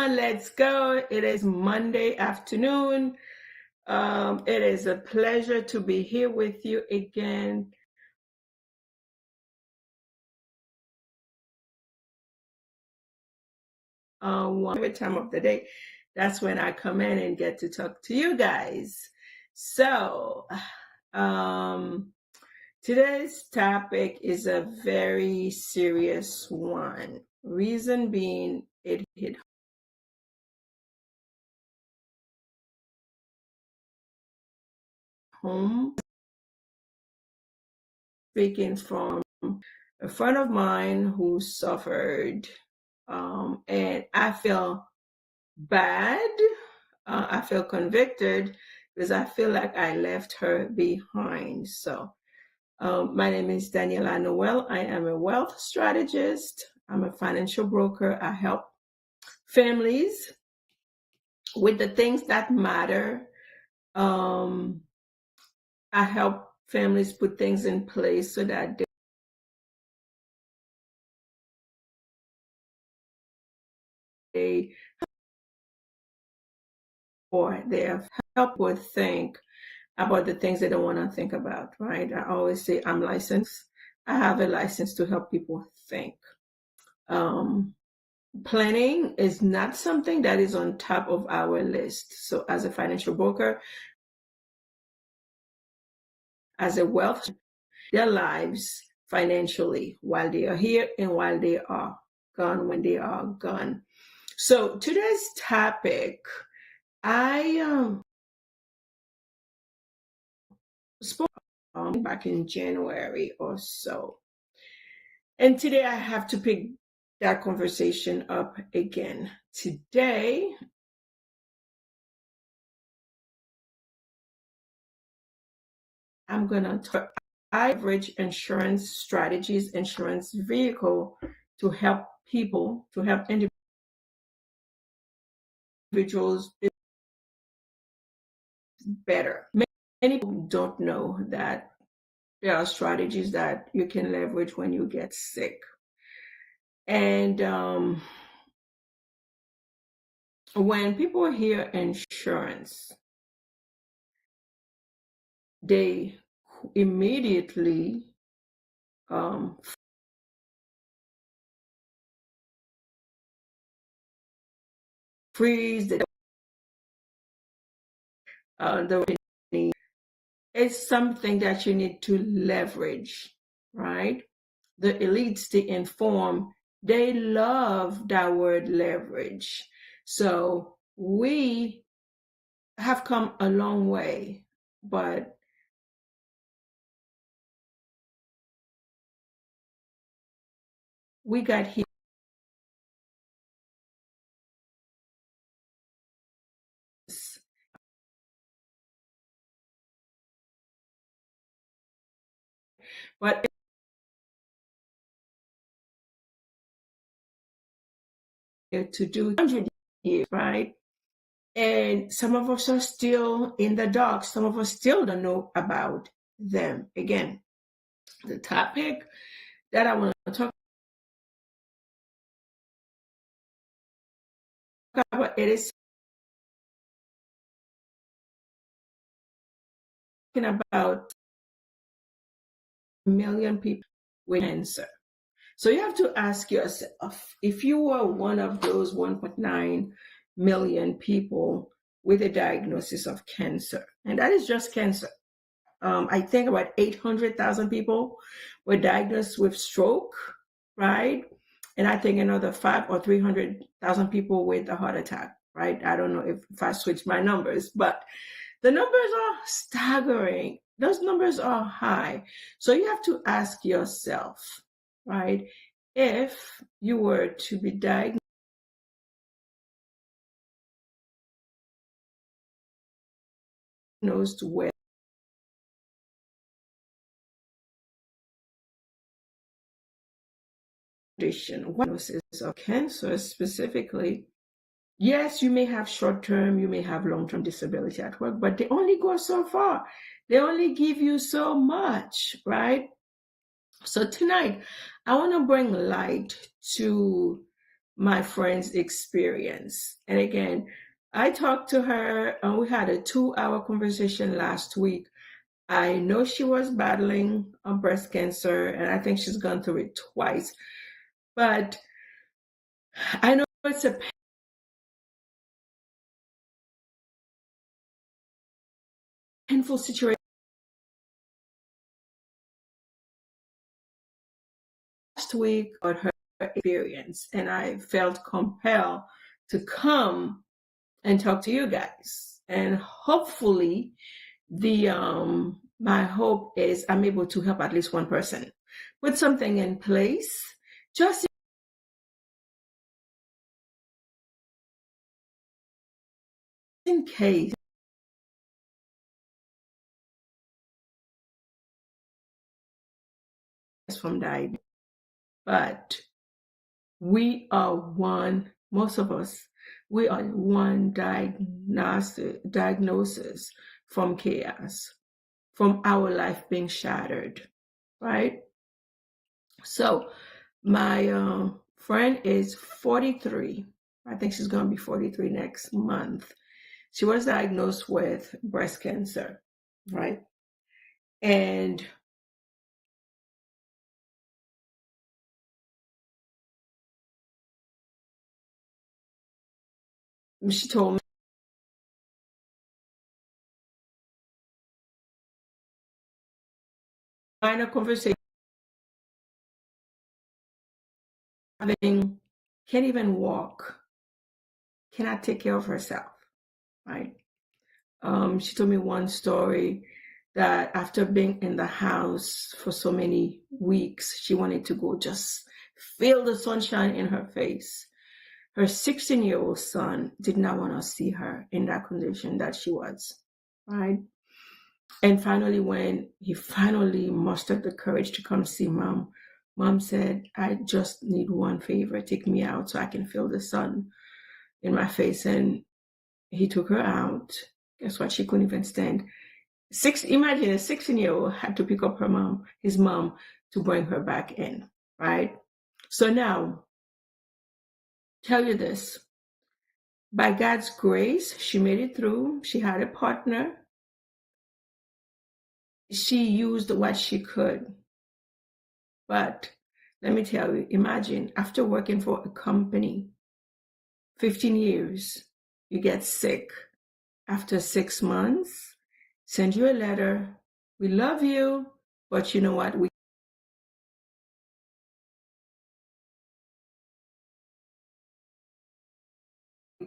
on, let's go. It is Monday afternoon. It is a pleasure to be here with you again. One time of the day, that's when I come in and get to talk to you guys. So, today's topic is a very serious one. Reason being, it hit home. Speaking from a friend of mine who suffered, and I feel bad. I feel convicted because I feel like I left her behind. So, my name is Daniella Noel. I am a wealth strategist. I'm a financial broker. I help families with the things that matter. I help families put things in place so that they have help with think about the things they don't want to think about, right? I always say I'm licensed. I have a license to help people think. Planning is not something that is on top of our list. So as a financial broker, as a wealth, their lives financially while they are here and while they are gone, when they are gone. So today's topic, I spoke back in January or so. And today I have to pick that conversation up again. Today, I'm going to talk average insurance strategies, insurance vehicle to help people, to help individuals better. Many people don't know that there are strategies that you can leverage when you get sick. And when people hear insurance, they immediately freeze the it's something that you need to leverage, right? The elites, the informed, they love that word leverage. So we have come a long way, but we got here but to do 100 years, right? And some of us are still in the dark. Some of us still don't know about them. Again, the topic that I want to talk about, it is talking about a million people with cancer. So you have to ask yourself, if you were one of those 1.9 million people with a diagnosis of cancer, and that is just cancer. I think about 800,000 people were diagnosed with stroke, right? And I think another 500 or 300,000 people with a heart attack, right? I don't know if I switch my numbers, but the numbers are staggering. Those numbers are high. So you have to ask yourself, right? If you were to be diagnosed with diagnosis of cancer specifically, yes, you may have short-term, you may have long-term disability at work, but they only go so far. They only give you so much, right? So tonight, I want to bring light to my friend's experience. And again, I talked to her and we had a 2-hour conversation last week. I know she was battling breast cancer, and I think she's gone through it twice. But I know it's a painful situation. Last week about her experience, and I felt compelled to come and talk to you guys. And hopefully, my hope is I'm able to help at least one person put something in place, just in case from diabetes. But we are one, most of us, we are one diagnosis from chaos, from our life being shattered, right? So my friend is 43. I think she's going to be 43 next month. She was diagnosed with breast cancer, right? And she told me in a conversation, having, can't even walk, cannot take care of herself, right? She told me one story that after being in the house for so many weeks, she wanted to go just feel the sunshine in her face. Her 16-year-old son did not want to see her in that condition that she was, right? And finally, when he finally mustered the courage to come see mom, mom said, I just need one favor. Take me out so I can feel the sun in my face. And he took her out. Guess what? She couldn't even stand. Imagine a 16-year-old had to pick up his mom, to bring her back in, right? So now, tell you this. By God's grace, she made it through. She had a partner. She used what she could. But let me tell you, imagine after working for a company 15 years, you get sick. After 6 months, send you a letter. We love you, but you know what? We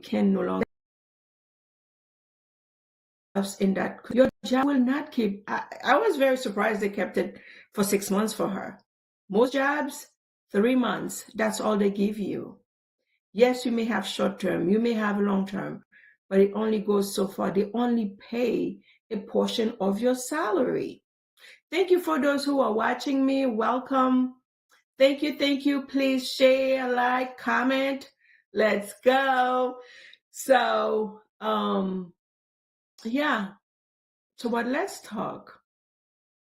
can no longer in that. Your job will not keep. I was very surprised they kept it for 6 months for her. Most jobs, 3 months. That's all they give you. Yes, you may have short term, you may have long term, but it only goes so far. They only pay a portion of your salary. Thank you for those who are watching me. Welcome. Thank you. Thank you. Please share, like, comment. Let's go. So, yeah. So, but let's talk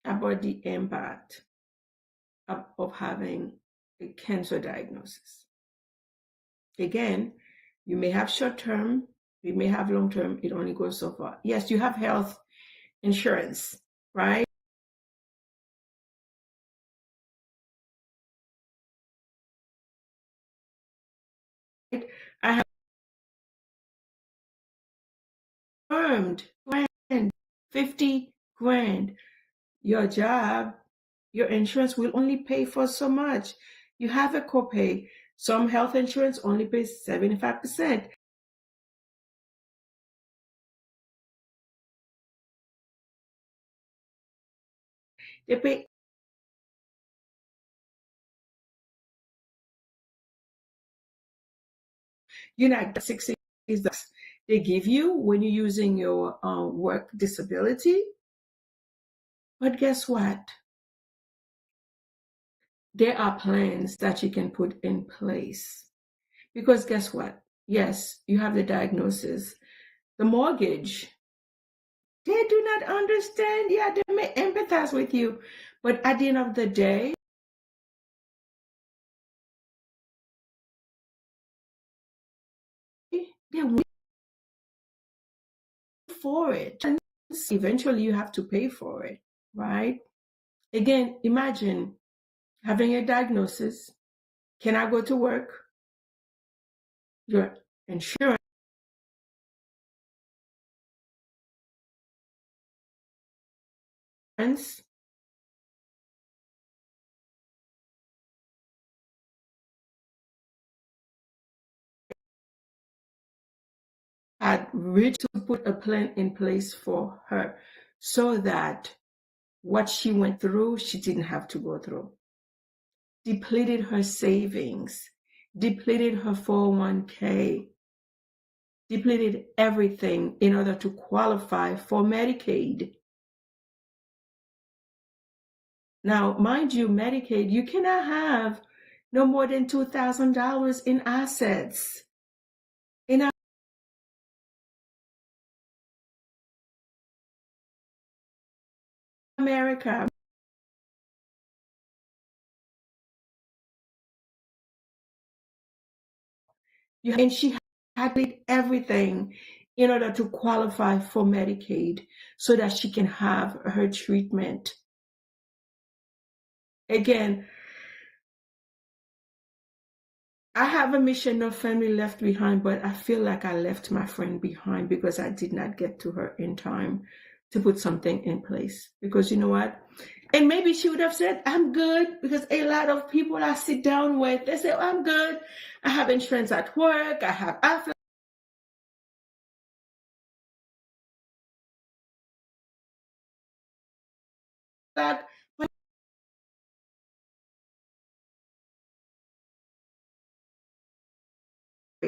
about the impact of having a cancer diagnosis. Again, you may have short term, you may have long term, it only goes so far. Yes, you have health insurance, right? I have earned grand, 50 grand. Your job, your insurance will only pay for so much. You have a copay. Some health insurance only pays 75%. They pay 60. They give you when you're using your work disability. But guess what? There are plans that you can put in place. Because guess what? Yes, you have the diagnosis. The mortgage, they do not understand. Yeah, they may empathize with you. But at the end of the day, for it. And eventually you have to pay for it, right? Again, imagine having a diagnosis. Can I go to work? Your insurance had reached to put a plan in place for her so that what she went through, she didn't have to go through. Depleted her savings, depleted her 401k, depleted everything in order to qualify for Medicaid. Now, mind you, Medicaid, you cannot have no more than $2,000 in assets. In America, and she had to everything in order to qualify for Medicaid so that she can have her treatment. Again, I have a mission, no family left behind, but I feel like I left my friend behind because I did not get to her in time to put something in place. Because you know what? And maybe she would have said, I'm good, because a lot of people I sit down with, they say, oh, I'm good. I have insurance at work. I feel that. But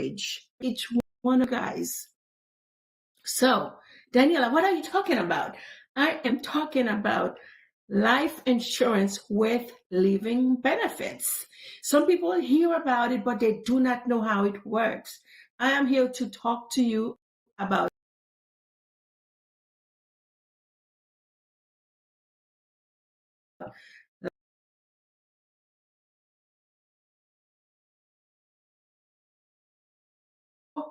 each one of guys. So, Daniela, what are you talking about? I am talking about life insurance with living benefits. Some people hear about it, but they do not know how it works. I am here to talk to you about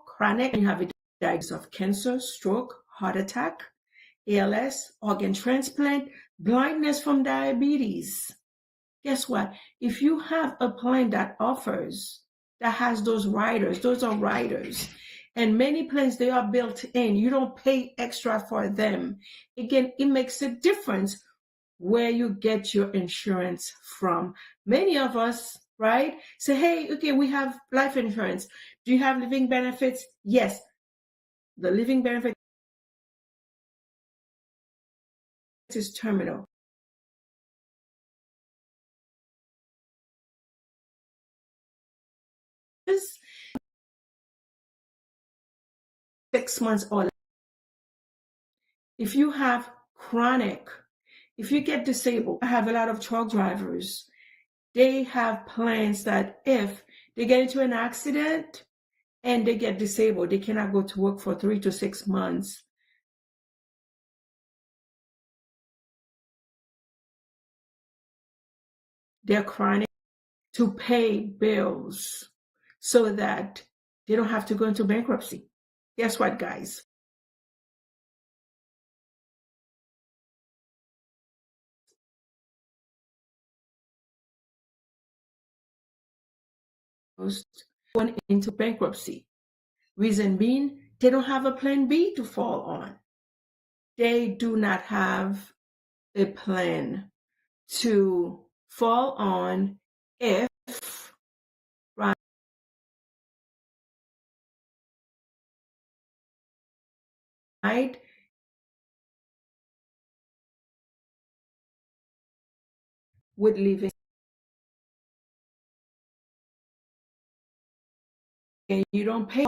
chronic, and you have a diagnosis of cancer, stroke, heart attack, ALS, organ transplant, blindness from diabetes. Guess what? If you have a plan that has those riders, those are riders. And many plans, they are built in. You don't pay extra for them. Again, it makes a difference where you get your insurance from. Many of us, right, say, hey, okay, we have life insurance. Do you have living benefits? Yes. The living benefit is terminal. 6 months or less. If you have chronic, if you get disabled, I have a lot of truck drivers. They have plans that if they get into an accident and they get disabled, they cannot go to work for 3 to 6 months. They're chronic to pay bills so that they don't have to go into bankruptcy. Guess what, guys? Going into bankruptcy. Reason being, they don't have a plan B to fall on. They do not have a plan to fall on if, right, with living, and you don't pay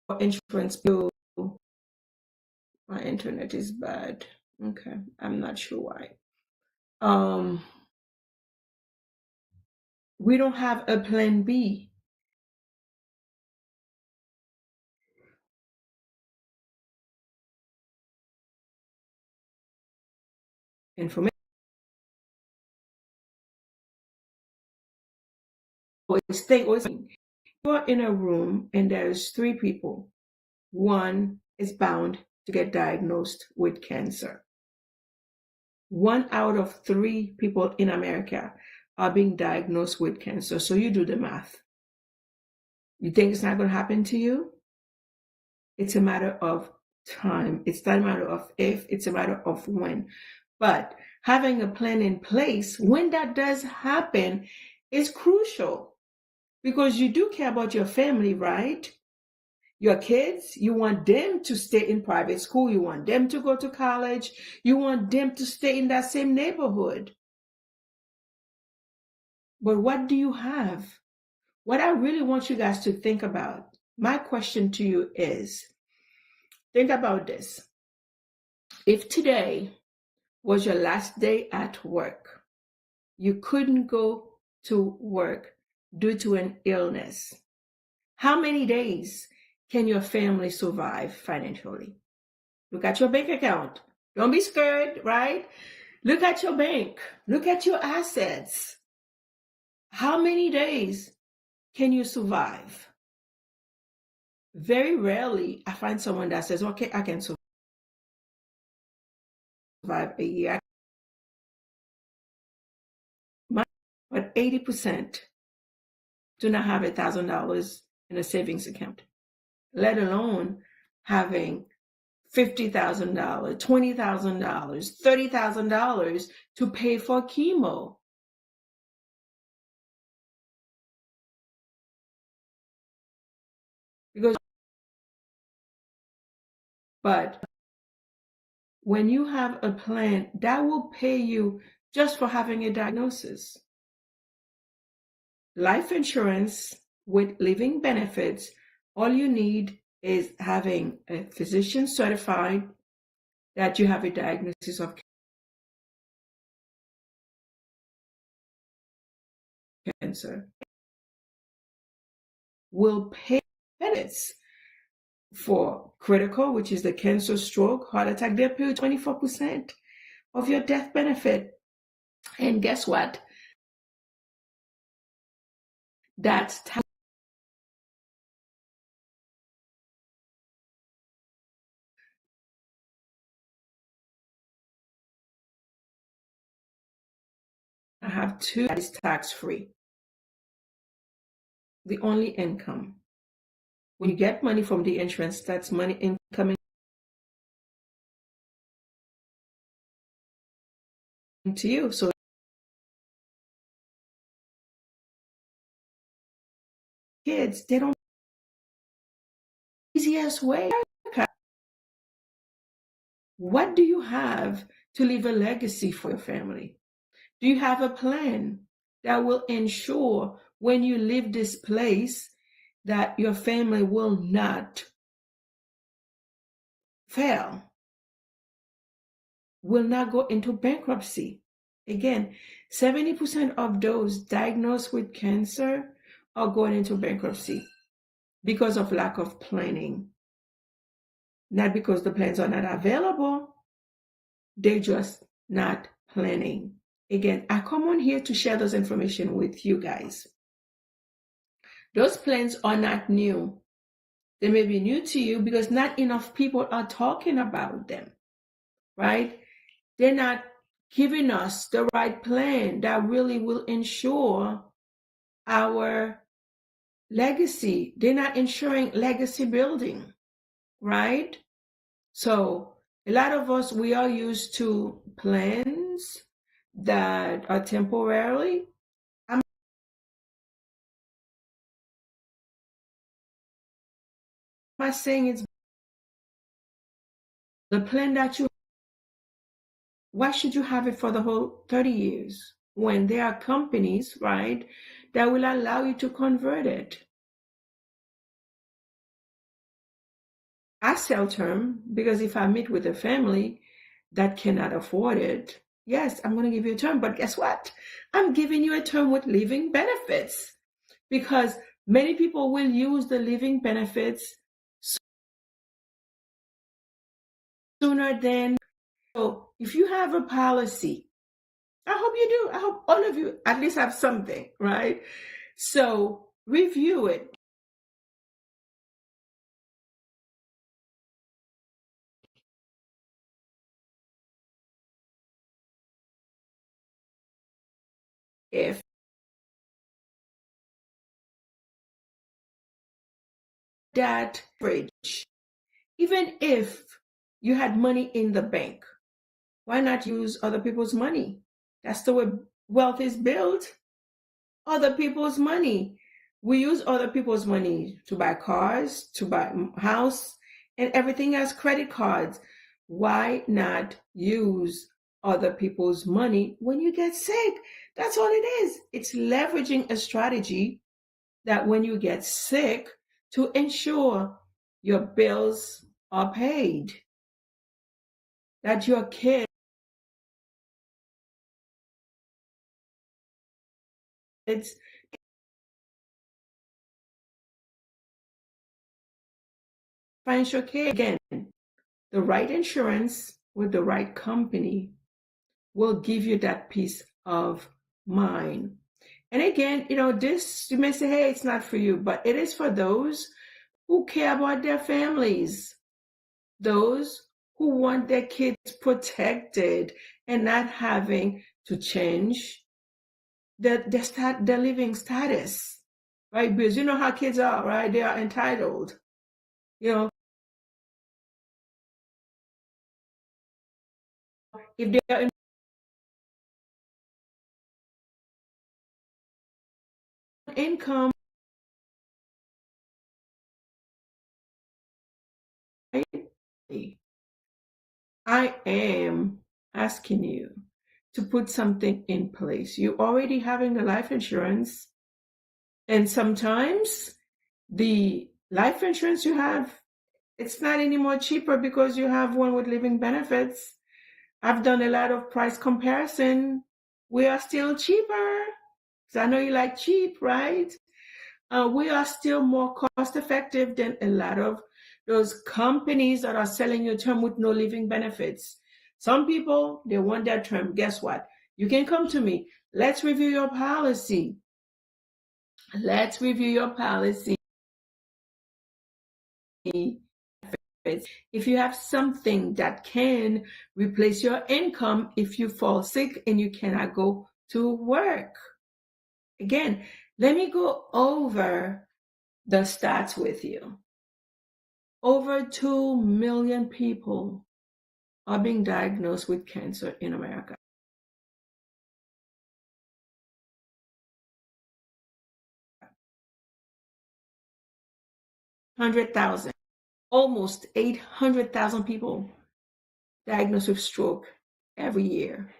for insurance bill. My internet is bad. Okay, I'm not sure why. We don't have a plan B. Information. you're in a room and there's 3 people, one is bound to get diagnosed with cancer. 1 out of 3 people in America are being diagnosed with cancer. So you do the math. You think it's not going to happen to you? It's a matter of time. It's not a matter of if, it's a matter of when. But having a plan in place when that does happen is crucial, because you do care about your family, right? Your kids, you want them to stay in private school. You want them to go to college. You want them to stay in that same neighborhood. But what do you have? What I really want you guys to think about, my question to you is, think about this. If today was your last day at work, you couldn't go to work due to an illness, how many days can your family survive financially? Look at your bank account. Don't be scared, right? Look at your bank. Look at your assets. How many days can you survive? Very rarely I find someone that says, okay, I can survive a year. But 80% do not have $1,000 in a savings account, let alone having $50,000, $20,000, $30,000 to pay for chemo. But when you have a plan that will pay you just for having a diagnosis, life insurance with living benefits, all you need is having a physician certified that you have a diagnosis of cancer, will pay benefits for critical, which is the cancer, stroke, heart attack. They'll pay you 24% of your death benefit. And guess what? That's I have 2 that is tax-free. The only income. When you get money from the insurance, that's money incoming to you. So kids, they don't easiest way. What do you have to leave a legacy for your family? Do you have a plan that will ensure when you leave this place that your family will not fail, will not go into bankruptcy? Again, 70% of those diagnosed with cancer are going into bankruptcy because of lack of planning. Not because the plans are not available, they're just not planning. Again, I come on here to share those information with you guys. Those plans are not new. They may be new to you because not enough people are talking about them, right? They're not giving us the right plan that really will ensure our legacy. They're not ensuring legacy building, right? So a lot of us, we are used to plans that are temporarily. I'm not saying it's the plan that you, why should you have it for the whole 30 years when there are companies, right, that will allow you to convert it? I sell term because if I meet with a family that cannot afford it, yes, I'm going to give you a term. But guess what? I'm giving you a term with living benefits because many people will use the living benefits sooner than. So if you have a policy, I hope you do. I hope all of you at least have something, right? So review it. if that bridge, even if you had money in the bank, why not use other people's money? That's the way wealth is built. Other people's money. We use other people's money to buy cars, to buy house, and everything else, credit cards. Why not use other people's money when you get sick? That's all it is. It's leveraging a strategy that when you get sick to ensure your bills are paid, that your kids financial care. Again, the right insurance with the right company will give you that peace of mind. And again, this, you may say, hey, it's not for you, but it is for those who care about their families, those who want their kids protected and not having to change their living status, right? Because you know how kids are, right? They are entitled. If they are income, I am asking you to put something in place. You already having the life insurance, and sometimes the life insurance you have, it's not any more cheaper because you have one with living benefits. I've done a lot of price comparison. We are still cheaper. So I know you like cheap, right? We are still more cost effective than a lot of those companies that are selling you a term with no living benefits. Some people, they want that term. Guess what? You can come to me. Let's review your policy. Let's review your policy. If you have something that can replace your income if you fall sick and you cannot go to work. Again, let me go over the stats with you. Over 2 million people are being diagnosed with cancer in America. 100,000, almost 800,000 people diagnosed with stroke every year.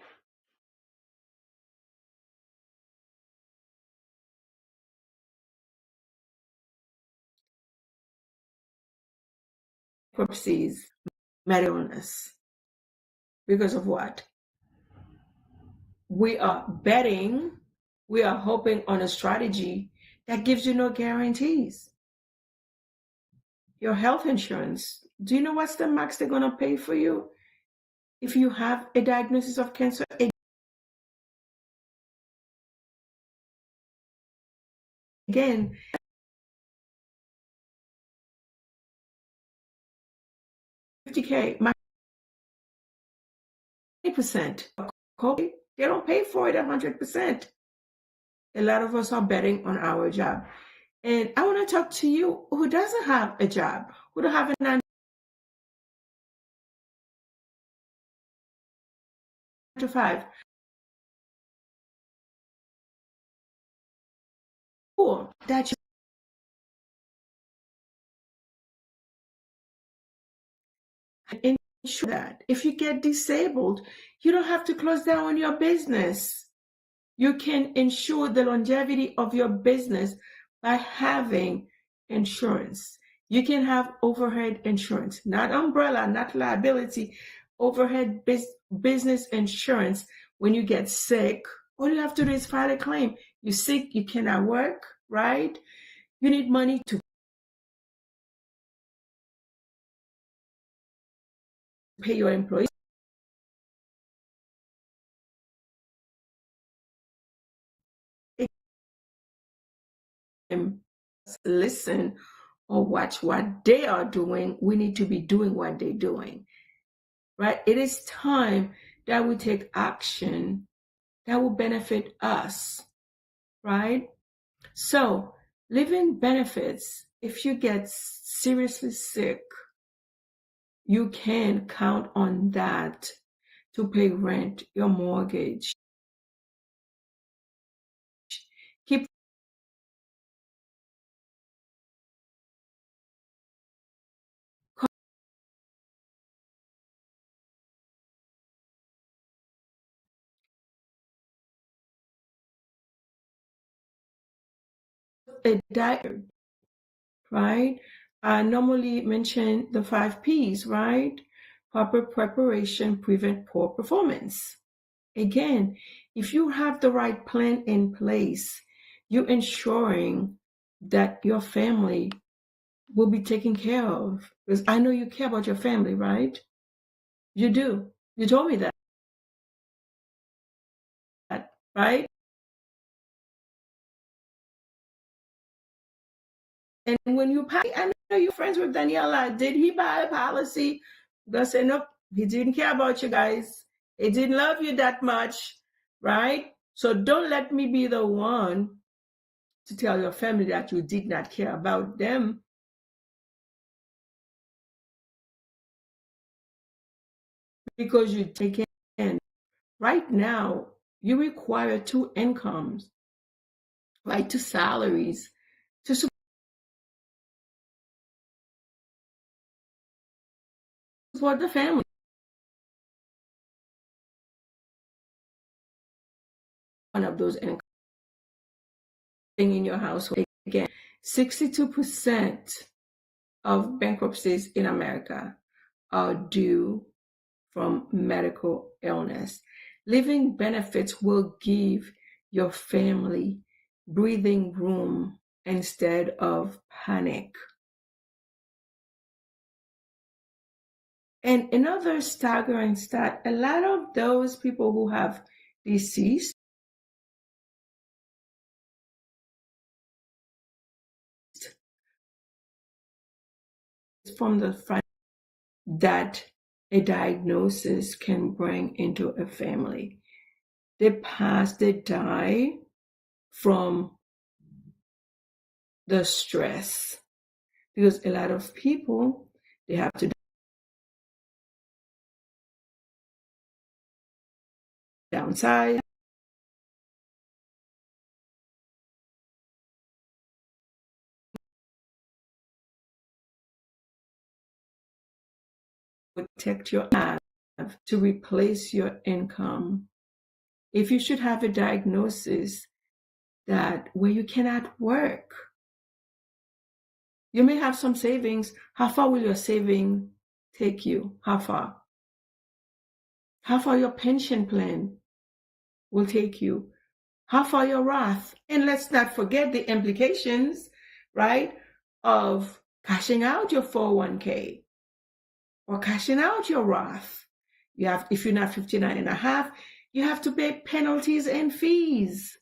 Bankruptcies, mental illness. Because of what? We are betting, we are hoping on a strategy that gives you no guarantees. Your health insurance, do you know what's the max they're going to pay for you if you have a diagnosis of cancer? Again, $50K, my 20%. They don't pay for it 100%. A lot of us are betting on our job. And I want to talk to you who doesn't have a job, who don't have a 9 to 5. Or that you ensure that if you get disabled, you don't have to close down your business. You can ensure the longevity of your business by having insurance. You can have overhead insurance, not umbrella, not liability, overhead business insurance. When you get sick, all you have to do is file a claim. You're sick, you cannot work, right? You need money to pay your employees. Listen or watch what they are doing. We need to be doing what they're doing, right? It is time that we take action that will benefit us, right? So, living benefits, if you get seriously sick, you can count on that to pay rent, your mortgage. Keep a diet, right? I normally mention the 5 P's, right? Proper preparation prevent poor performance. Again, if you have the right plan in place, you're ensuring that your family will be taken care of. Because I know you care about your family, right? You do. You told me that, right? And when you pay, I know you're friends with Daniela. Did he buy a policy? God said, nope, he didn't care about you guys. He didn't love you that much, right? So don't let me be the one to tell your family that you did not care about them because you take in. Right now, you require 2 incomes, right? 2 salaries to support the family. One of those incomes in your household. Again, 62% of bankruptcies in America are due from medical illness. Living benefits will give your family breathing room instead of panic. And another staggering stat, a lot of those people who have deceased from the fact that a diagnosis can bring into a family. They die from the stress because a lot of people, they have to downsize, protect your life to replace your income. If you should have a diagnosis that where you cannot work, you may have some savings. How far will your saving take you? How far? How far your pension plan will take you? How far your Roth? And let's not forget the implications, right, of cashing out your 401k or cashing out your Roth. You have, if you're not 59 and a half, you have to pay penalties and fees.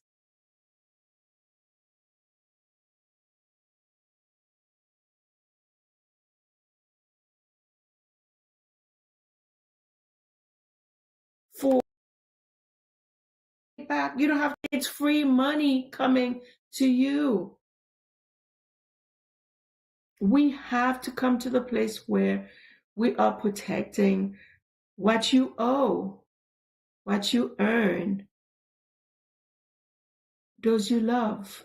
For back, you don't have, it's free money coming to you. We have to come to the place where we are protecting what you owe, what you earn, those you love.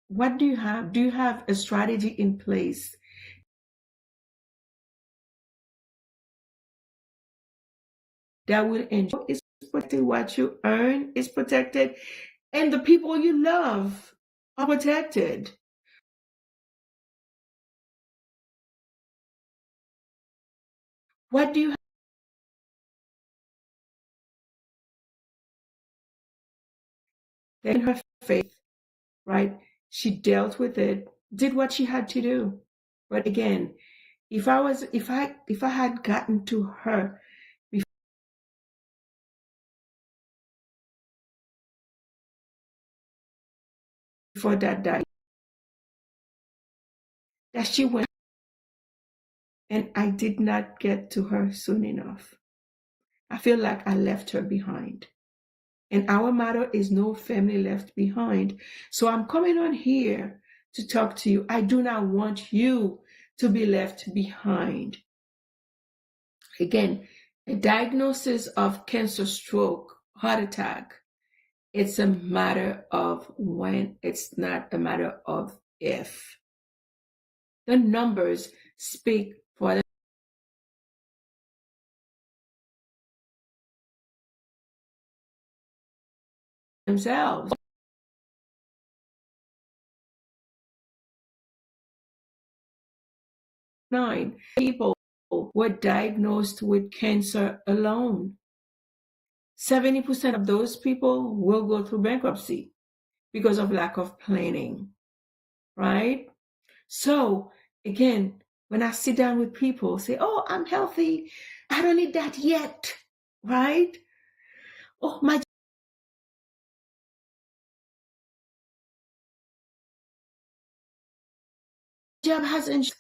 What do you have? Do you have a strategy in place that will ensure is protected, what you earn is protected, and the people you love are protected? What do you have in her faith, right? She dealt with it, did what she had to do. But again, if I had gotten to her before that died, that she went, and I did not get to her soon enough. I feel like I left her behind. And our motto is no family left behind. So I'm coming on here to talk to you. I do not want you to be left behind. Again, a diagnosis of cancer, stroke, heart attack, it's a matter of when, it's not a matter of if. The numbers speak for themselves. 9 people were diagnosed with cancer alone. 70% of those people will go through bankruptcy because of lack of planning, right? So again, when I sit down with people, say, oh, I'm healthy, I don't need that yet, right? Oh, my job hasn't.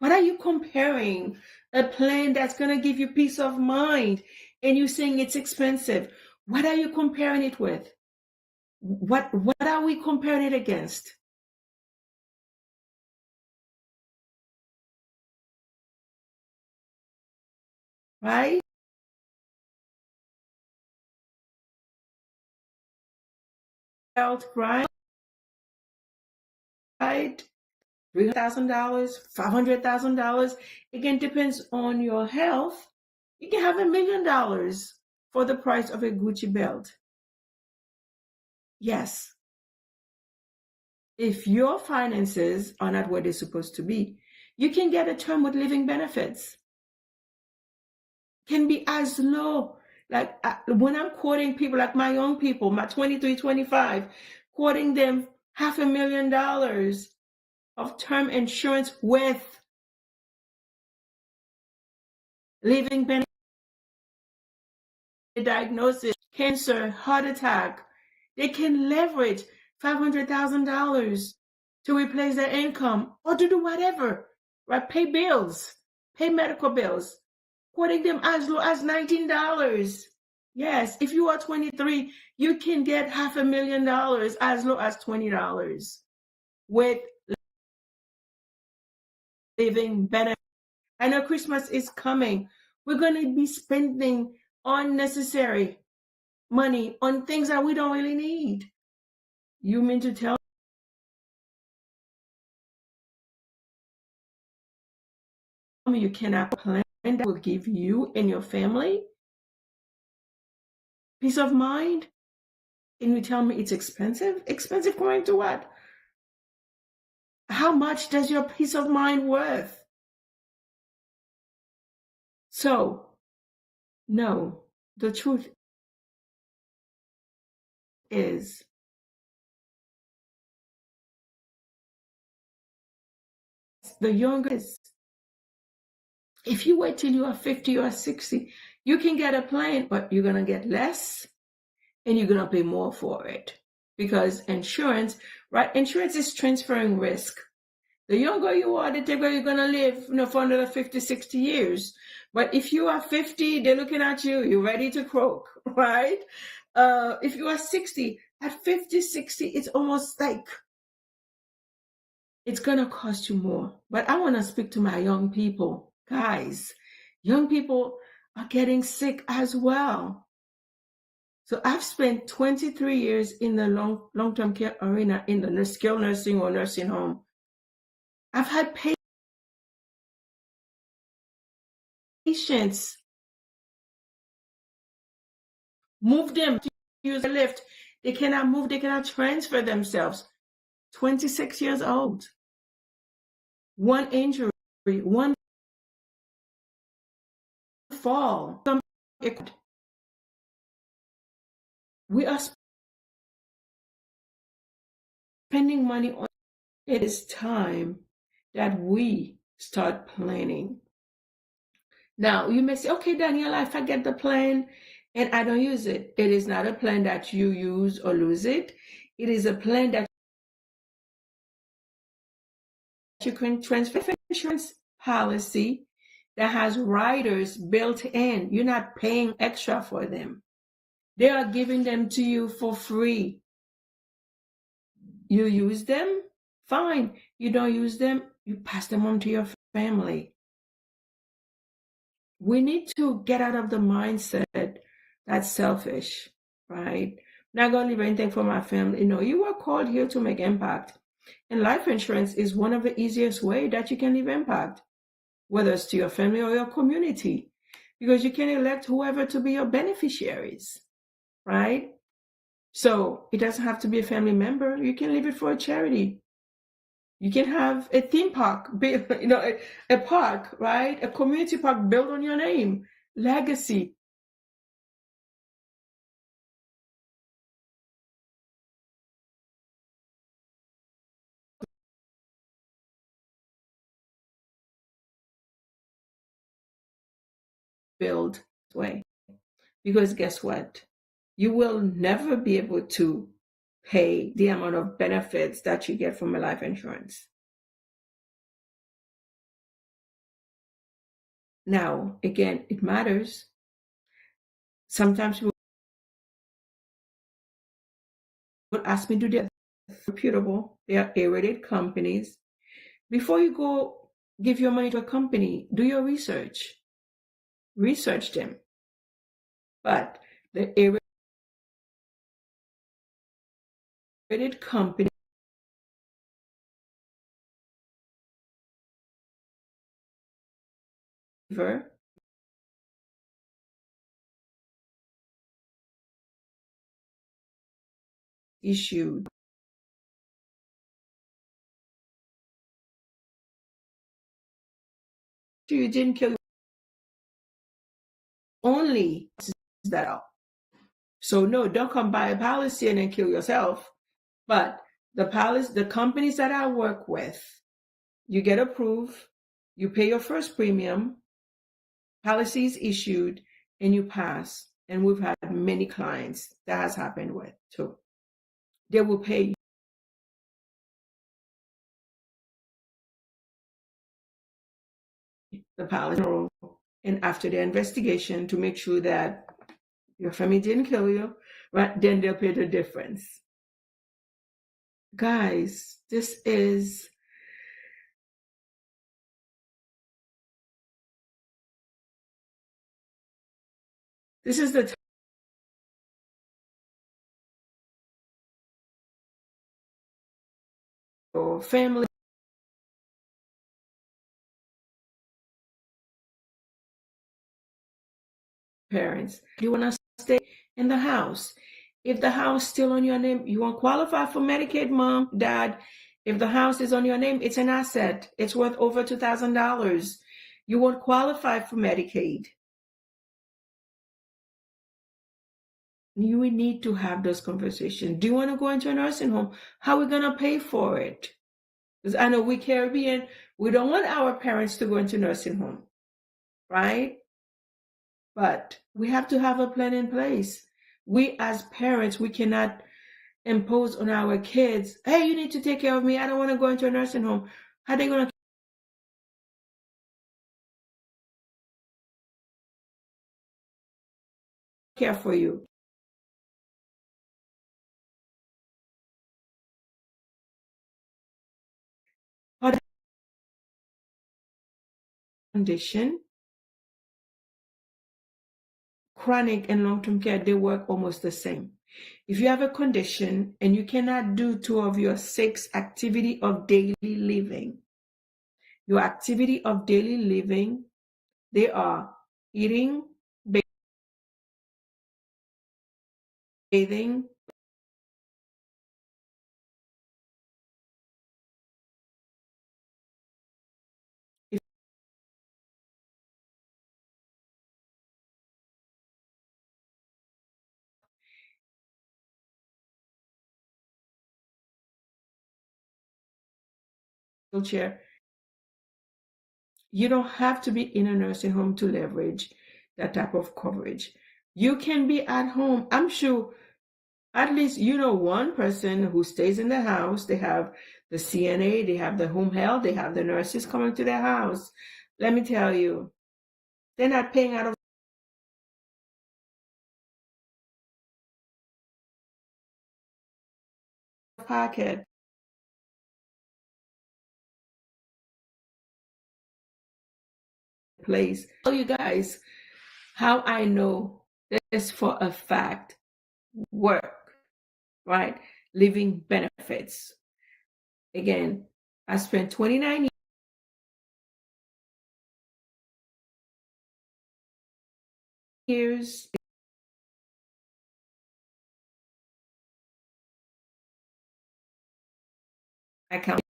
What are you comparing? A plan that's going to give you peace of mind and you saying it's expensive. What are you comparing it with? What are we comparing it against? Right? Health, right? $300,000, $500,000. Again, depends on your health. You can have $1 million for the price of a Gucci belt. Yes. If your finances are not where they're supposed to be, you can get a term with living benefits. Can be as low. Like when I'm quoting people, like my young people, my 23, 25, quoting them $500,000 of term insurance with living benefits, diagnosis, cancer, heart attack. They can leverage $500,000 to replace their income or to do whatever, right? Pay bills, pay medical bills, quoting them as low as $19. Yes, if you are 23, you can get $500,000 as low as $20 with living benefits. I know Christmas is coming. We're going to be spending unnecessary money on things that we don't really need. You mean to tell me you cannot plan that will give you and your family peace of mind? And you tell me it's expensive? Expensive compared to what? How much does your peace of mind worth? So, no, the truth is the youngest, if you wait till you are 50 or 60, you can get a plan, but you're going to get less and you're going to pay more for it because insurance, right? Insurance is transferring risk. The younger you are, the longer you're going to live, for another 50, 60 years. But if you are 50, they're looking at you, you're ready to croak, right? If you are 60, at 50, 60, it's almost like it's going to cost you more. But I want to speak to my young people. Guys, young people are getting sick as well. So I've spent 23 years in the long-term care arena in the skilled nursing or nursing home. I've had patients move them to use a lift. They cannot move, they cannot transfer themselves. 26 years old. One injury, one fall. We are spending money on it. Is time that we start planning. Now, you may say, okay, Daniela, if I get the plan and I don't use it, it is not a plan that you use or lose it. It is a plan that you can transfer insurance policy that has riders built in. You're not paying extra for them. They are giving them to you for free. You use them, fine. You don't use them, you pass them on to your family. We need to get out of the mindset that's selfish, right? Not going to leave anything for my family. No, you are called here to make impact. And life insurance is one of the easiest way that you can leave impact, whether it's to your family or your community, because you can elect whoever to be your beneficiaries, right? So it doesn't have to be a family member. You can leave it for a charity. You can have a theme park, a park, right? A community park built on your name. Legacy. Build way. Because guess what? You will never be able to pay the amount of benefits that you get from a life insurance. Now, again, it matters. Sometimes people would ask me, do they reputable? They are A-rated companies. Before you go give your money to a company, do your research. Research them. But the A-rated company issued you didn't kill only that out. So no, don't come buy a policy and then kill yourself. But the companies that I work with, you get approved, you pay your first premium, policy is issued, and you pass. And we've had many clients that has happened with too. They will pay the policy and after the investigation to make sure that your family didn't kill you, right? Then they'll pay the difference. Guys, this is the family parents. You want to stay in the house. If the house still on your name, you won't qualify for Medicaid, mom, dad. If the house is on your name, it's an asset. It's worth over $2,000. You won't qualify for Medicaid. You will need to have those conversations. Do you want to go into a nursing home? How are we going to pay for it? Because I know we Caribbean, we don't want our parents to go into nursing home, right? But we have to have a plan in place. We as parents, we cannot impose on our kids, hey, you need to take care of me. I don't want to go into a nursing home. How are they going to care for you? What condition? Chronic and long-term care, they work almost the same. If you have a condition and you cannot do 2 of your 6 activity of daily living, your activity of daily living, they are eating, bathing, wheelchair. You don't have to be in a nursing home to leverage that type of coverage. You can be at home. I'm sure at least you know one person who stays in the house. They have the CNA, they have the home health, they have the nurses coming to their house. Let me tell you, they're not paying out of pocket. Place. Tell you guys how I know this for a fact. Work, right? Living benefits. Again, I spent 29 years account,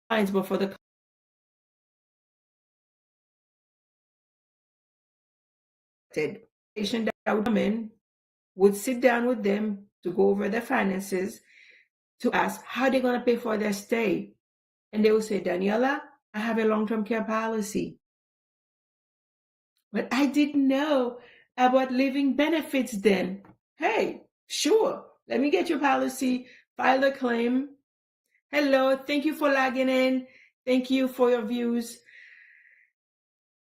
but for the patient that would come in, would sit down with them to go over their finances, to ask how they're going to pay for their stay. And they would say, Daniella, I have a long-term care policy. But I didn't know about living benefits then. Hey, sure, let me get your policy, file the claim. Hello, thank you for logging in. Thank you for your views.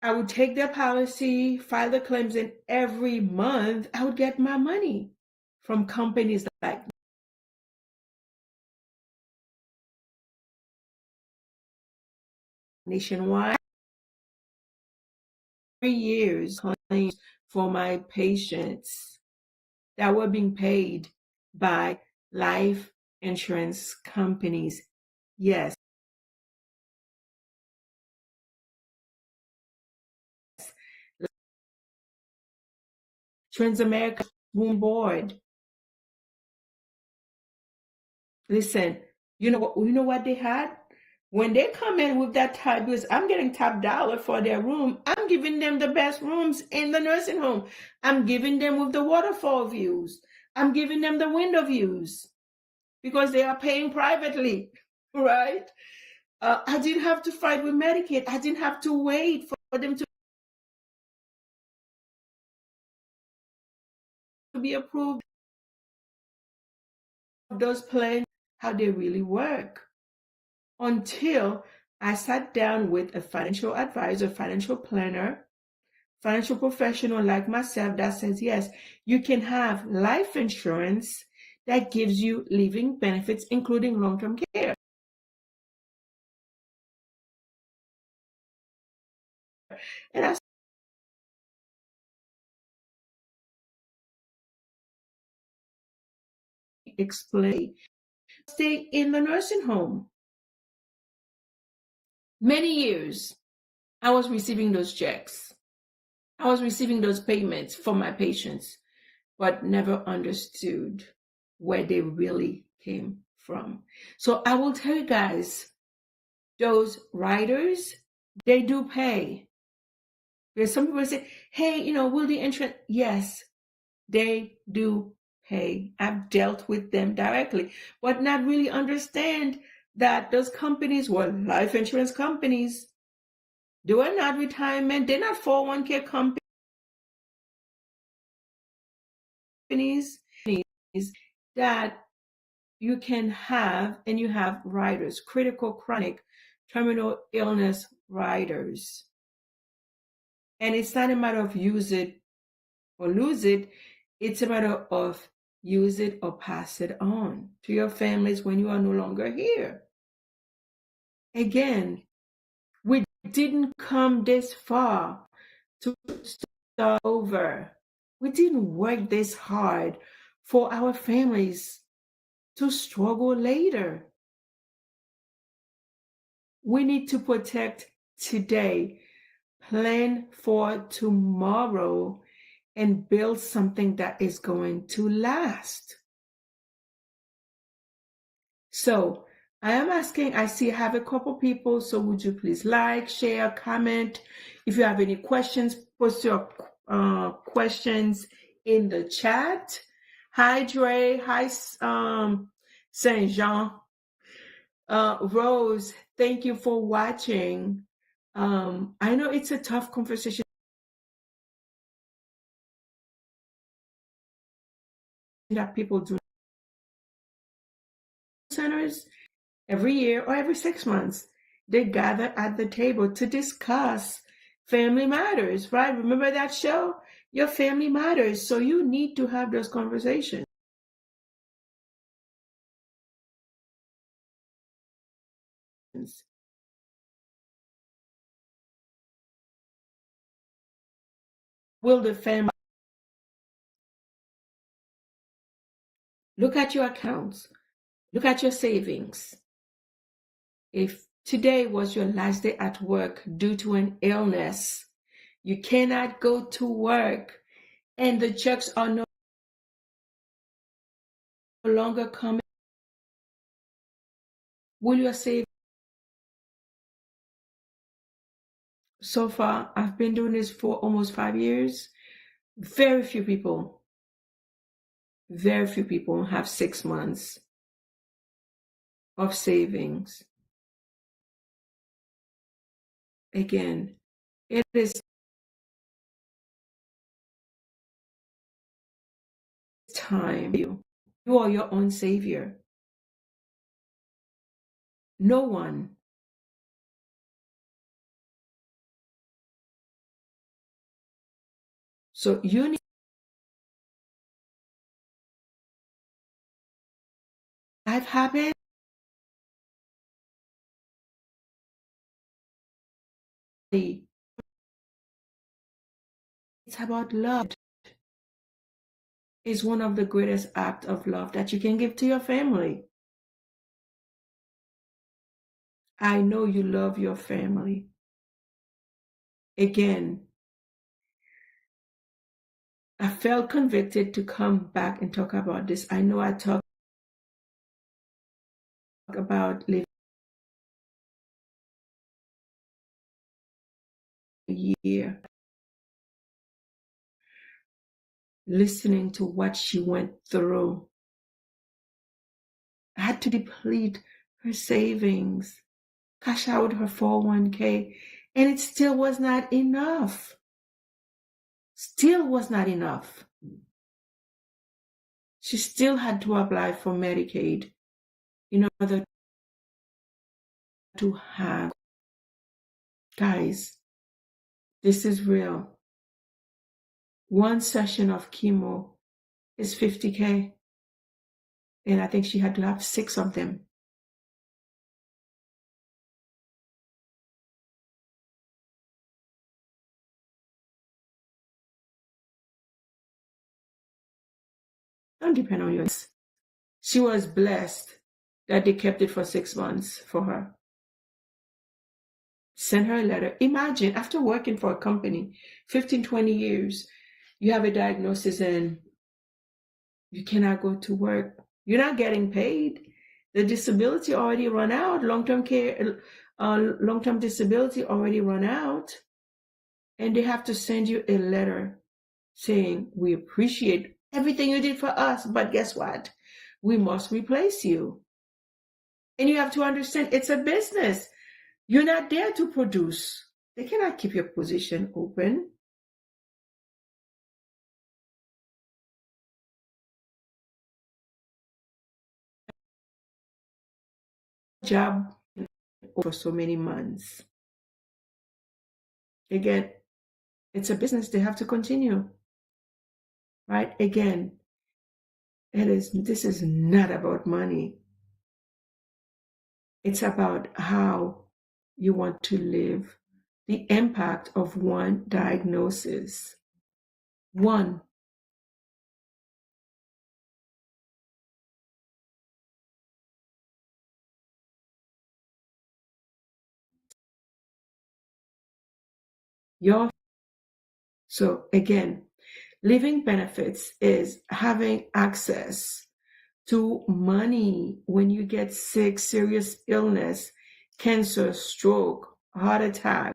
I would take their policy, file the claims, and every month I would get my money from companies like Nationwide. 3 years claims for my patients that were being paid by life insurance companies. Yes. Transamerica Boom Board. Listen, you know what they had? When they come in with that type, because I'm getting top dollar for their room, I'm giving them the best rooms in the nursing home. I'm giving them with the waterfall views. I'm giving them the window views because they are paying privately, right? I didn't have to fight with Medicaid. I didn't have to wait for them to be approved. Those plans, how they really work. Until I sat down with a financial advisor, financial planner, financial professional like myself that says, yes, you can have life insurance that gives you living benefits, including long-term care. And I explain, stay in the nursing home. Many years, I was receiving those checks. I was receiving those payments from my patients, but never understood where they really came from. So I will tell you guys, those riders, they do pay. There's some people say, hey, will the insurance? Yes, they do pay. I've dealt with them directly, but not really understand that those companies were life insurance companies. They were not retirement. They're not 401k companies that you can have, and you have riders, critical, chronic, terminal illness riders. And it's not a matter of use it or lose it. It's a matter of use it or pass it on to your families when you are no longer here. Again, we didn't come this far to start over. We didn't work this hard for our families to struggle later. We need to protect today, plan for tomorrow, and build something that is going to last. So I am asking, I see I have a couple people, so would you please like, share, comment? If you have any questions, post your questions in the chat. Hi, Dre. Hi, Saint Jean. Rose, thank you for watching. I know it's a tough conversation that people do centers every year or every 6 months. They gather at the table to discuss family matters, right? Remember that show? Your family matters, so you need to have those conversations. Will the family look at your accounts? Look at your savings. If today was your last day at work due to an illness, you cannot go to work, and the checks are no longer coming, will your savings? So far, I've been doing this for almost 5 years. Very few people have 6 months of savings. Again, it is time. You are your own savior. No one. So you need life habits. It's about love. It's one of the greatest acts of love that you can give to your family. I know you love your family. Again, I felt convicted to come back and talk about this. I know I talk about living a year, listening to what she went through. I had to deplete her savings, cash out her 401k, and it still was not enough. Still was not enough. She still had to apply for Medicaid in order to have. Guys, this is real. One session of chemo is $50K, and I think she had to have 6 of them. Don't depend on yours. She was blessed that they kept it for 6 months for her. Send her a letter. Imagine, after working for a company 15, 20 years, you have a diagnosis and you cannot go to work. You're not getting paid. The disability already run out. Long-term care, long-term disability already run out. And they have to send you a letter saying, we appreciate everything you did for us, but guess what? We must replace you. And you have to understand, it's a business. You're not there to produce. They cannot keep your position open. Job for so many months. Again, it's a business. They have to continue. Right? Again, this is not about money. It's about how you want to live. The impact of one diagnosis. One. So again, living benefits is having access to money when you get sick, serious illness, cancer, stroke, heart attack.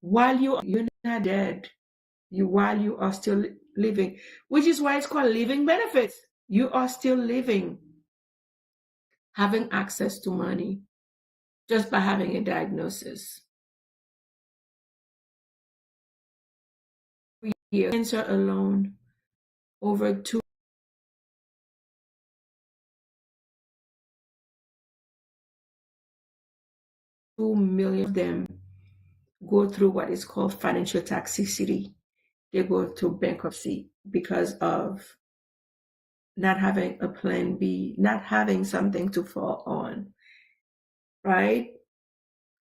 While you're not dead, while you are still living, which is why it's called living benefits. You are still living, having access to money just by having a diagnosis. Cancer alone, over 2 2 million of them go through what is called financial toxicity. They go through bankruptcy because of not having a plan B, not having something to fall on, right?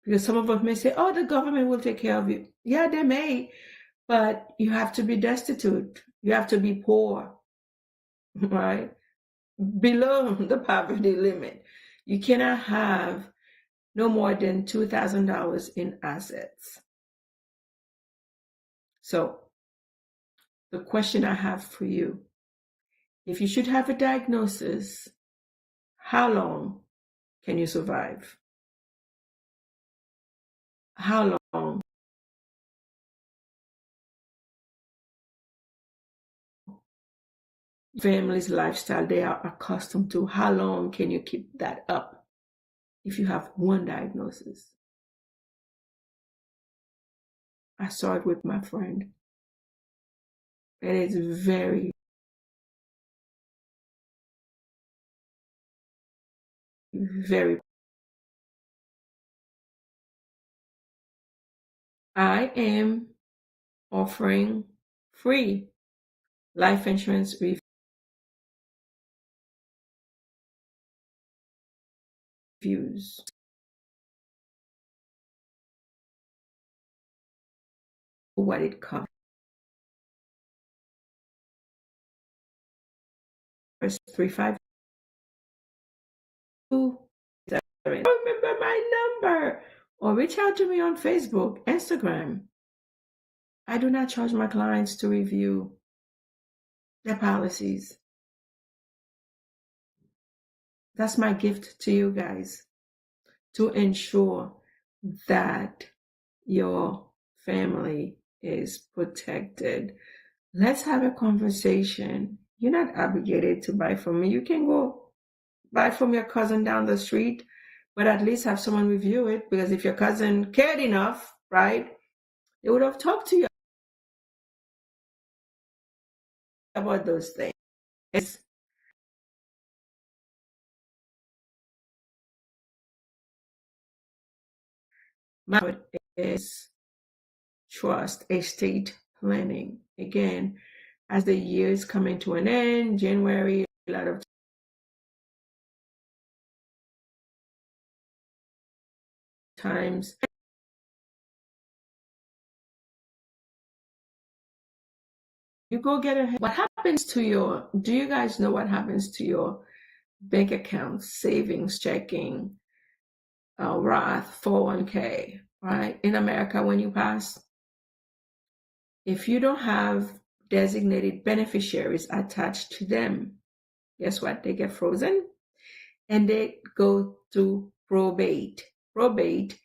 Because some of us may say, oh, the government will take care of you. Yeah, they may, but you have to be destitute. You have to be poor, right? Below the poverty limit. You cannot have no more than $2,000 in assets. So the question I have for you, if you should have a diagnosis, how long can you survive? How long? Family's lifestyle they are accustomed to, how long can you keep that up if you have one diagnosis? I saw it with my friend. It is very, very. I am offering free life insurance reviews. What it covers. 352. Remember my number, or reach out to me on Facebook, Instagram. I do not charge my clients to review their policies. That's my gift to you guys, to ensure that your family is protected. Let's have a conversation. You're not obligated to buy from me. You can go buy from your cousin down the street, but at least have someone review it, because if your cousin cared enough, right, they would have talked to you about those things. My is trust, estate planning. Again, as the year is coming to an end, January, a lot of times you go get a, what happens to your, do you guys know what happens to your bank accounts, savings, checking, Roth, 401k, right? In America, when you pass, if you don't have designated beneficiaries attached to them, guess what? They get frozen and they go to probate. Probate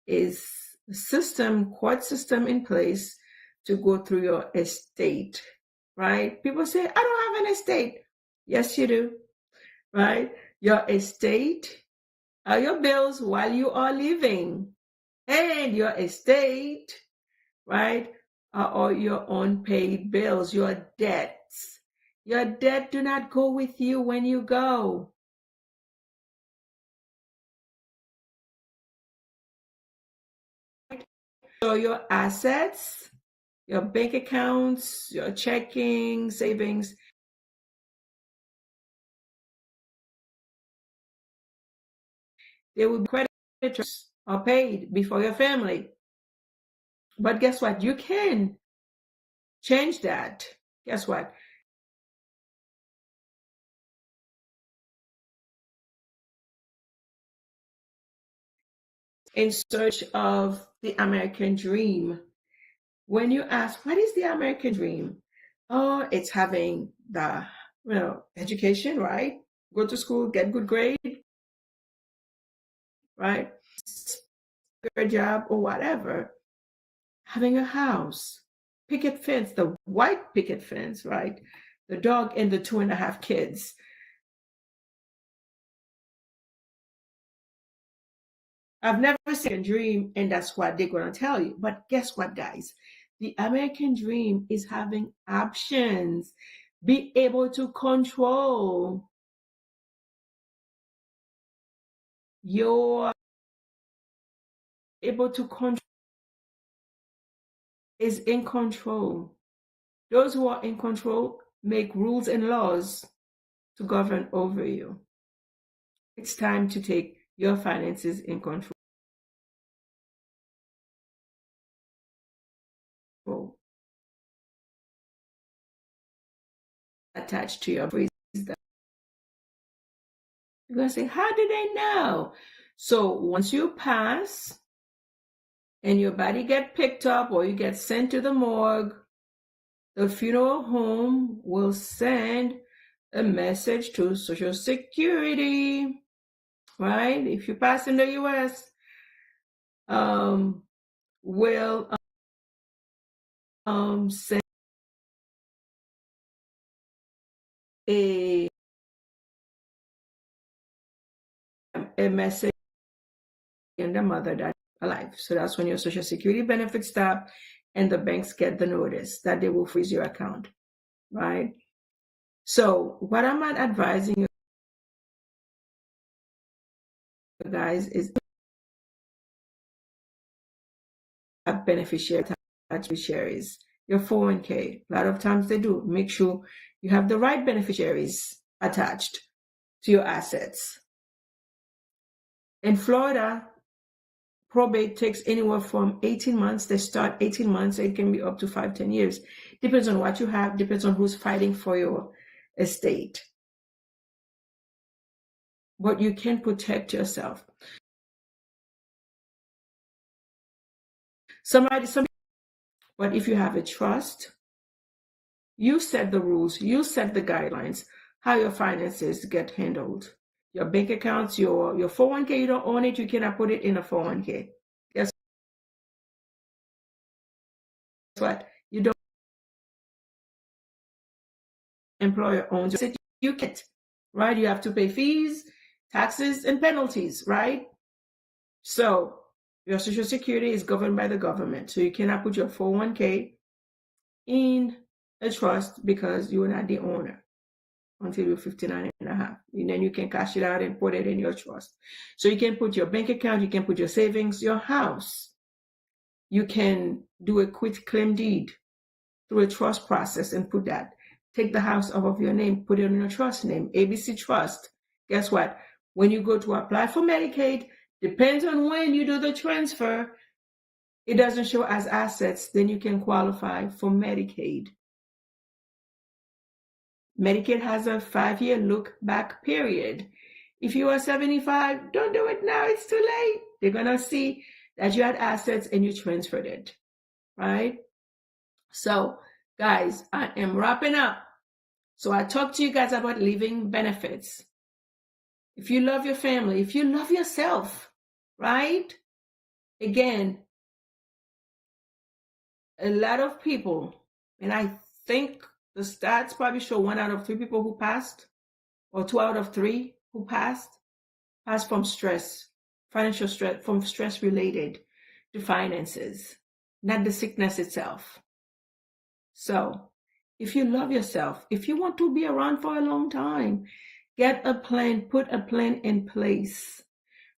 is a system, court system in place to go through your estate, right? People say, I don't have an estate. Yes, you do, right? Your estate are your bills while you are living, and your estate, right, are all your unpaid bills, your debts. Your debt do not go with you when you go. So your assets, your bank accounts, your checking, savings, they will be creditors or paid before your family. But guess what? You can change that. Guess what? In search of the American dream. When you ask, what is the American dream? Oh, it's having the education, right? Go to school, get good grade, right? Good job or whatever. Having a house, picket fence, the white picket fence, right? The dog and the 2.5 kids. I've never seen a dream, and that's what they're going to tell you. But guess what, guys? The American dream is having options, be able to control your able to control, is in control. Those who are in control make rules and laws to govern over you. It's time to take your finances in control. Attached to your brain. You're going to say, how did they know? So once you pass and your body get picked up or you get sent to the morgue, the funeral home will send a message to Social Security, right? If you pass in the US, will send a message and the mother that alive. So that's when your Social Security benefits stop and the banks get the notice that they will freeze your account, right? So what I'm not advising you guys is have beneficiaries, your 401k. A lot of times they do. Make sure you have the right beneficiaries attached to your assets. In Florida, probate takes anywhere from 18 months. They start 18 months. It can be up to 5-10 years. Depends on what you have. Depends on who's fighting for your estate. But you can protect yourself. But if you have a trust, you set the rules, you set the guidelines, how your finances get handled. Your bank accounts, your 401k, you don't own it, you cannot put it in a 401k. Guess what? You don't employer owns it, you can't, right? You have to pay fees, taxes, and penalties, right? So your Social Security is governed by the government. So you cannot put your 401k in a trust because you are not the owner until you're 59 and a half. And then you can cash it out and put it in your trust. So you can put your bank account, you can put your savings, your house. You can do a quit claim deed through a trust process and put that. Take the house off of your name, put it in your trust name, ABC Trust. Guess what? When you go to apply for Medicaid, depends on when you do the transfer, it doesn't show as assets, then you can qualify for Medicaid. Medicaid has a 5-year look back period. If you are 75, don't do it now, it's too late. They're going to see that you had assets and you transferred it, right? So, guys, I am wrapping up. So I talked to you guys about living benefits. If you love your family, if you love yourself, right? Again, a lot of people, and I think the stats probably show 1 out of 3 people who passed, or 2 out of 3 who passed from stress, financial stress, from stress related to finances, not the sickness itself. So if you love yourself, if you want to be around for a long time, get a plan, put a plan in place.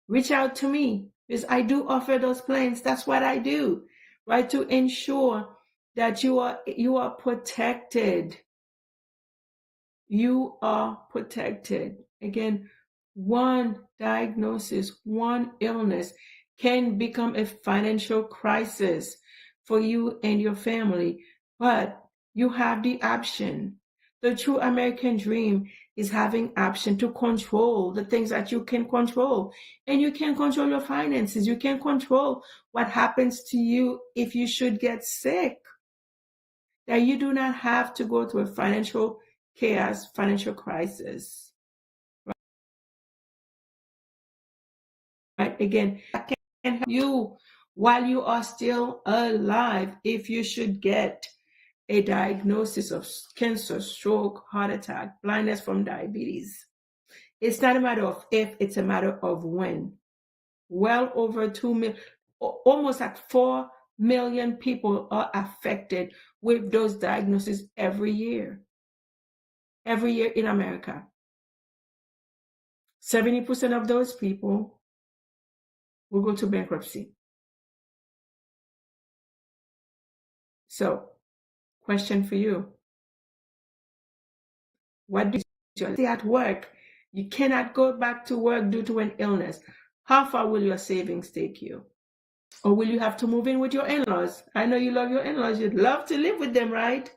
Reach out to me because I do offer those plans. That's what I do, right? To ensure that you are protected. You are protected. Again, one diagnosis, one illness can become a financial crisis for you and your family, but you have the option. The true American dream is having option to control the things that you can control. And you can control your finances. You can control what happens to you if you should get sick. That you do not have to go through a financial chaos, financial crisis. Right? Again, I can help you while you are still alive if you should get a diagnosis of cancer, stroke, heart attack, blindness from diabetes. It's not a matter of if, it's a matter of when. Well over 2 million, almost like 4 million people are affected with those diagnoses every year. Every year in America. 70% of those people will go to bankruptcy. So, question for you. What do you say at work? You cannot go back to work due to an illness. How far will your savings take you? Or will you have to move in with your in-laws? I know you love your in-laws. You'd love to live with them, right?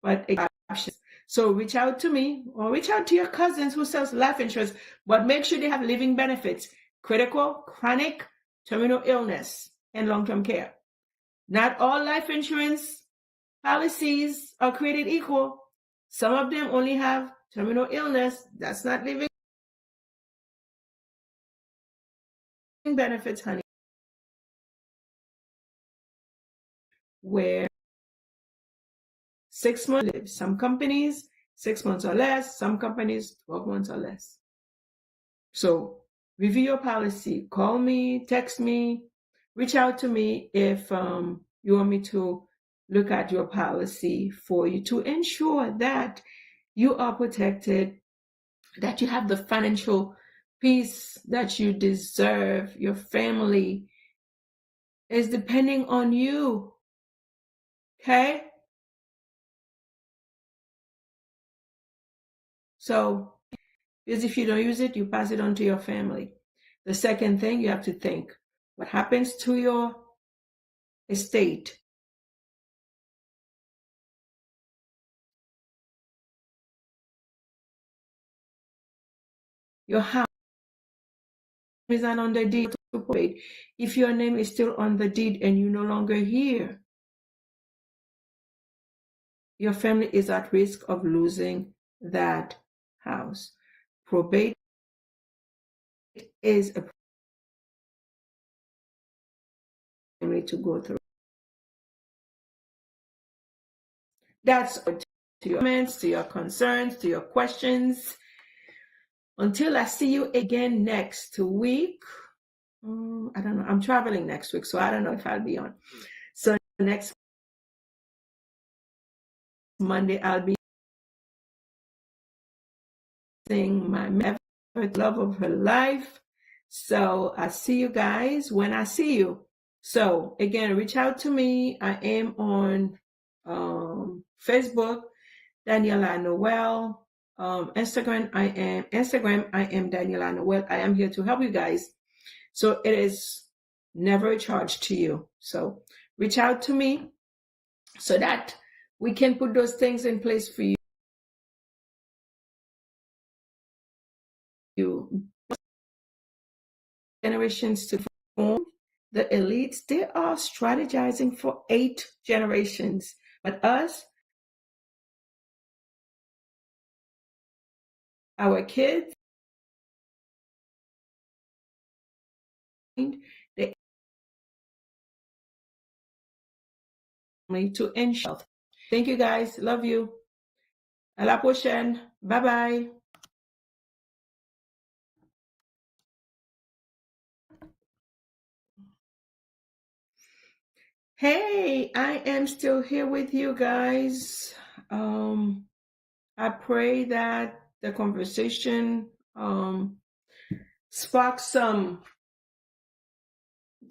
But options. So reach out to me or reach out to your cousins who sells life insurance, but make sure they have living benefits, critical, chronic, terminal illness, and long-term care. Not all life insurance policies are created equal. Some of them only have terminal illness. That's not living benefits, honey. Where 6 months live. Some companies, 6 months or less. Some companies, 12 months or less. So review your policy. Call me, text me, reach out to me if you want me to look at your policy for you to ensure that you are protected, that you have the financial peace that you deserve. Your family is depending on you. Okay? So, because if you don't use it, you pass it on to your family. The second thing, you have to think, what happens to your estate? Your house is not on the deed to probate. If your name is still on the deed and you're no longer here, your family is at risk of losing that house. Probate is a family to go through. That's to your comments, to your concerns, to your questions. Until I see you again next week. I don't know. I'm traveling next week, so I don't know if I'll be on. So next Monday, I'll be seeing my love of her life. So I see you guys when I see you. So again, reach out to me. I am on Facebook, Daniella Noel. Instagram, I am Daniella Noel. I am here to help you guys. So it is never a charge to you. So reach out to me so that we can put those things in place for you. Generations to form. The elites, they are strategizing for 8 generations. But us, our kids, they to ensure. Thank you guys. Love you. À la prochaine. Bye bye. Hey, I am still here with you guys. I pray that the conversation sparks some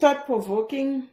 thought-provoking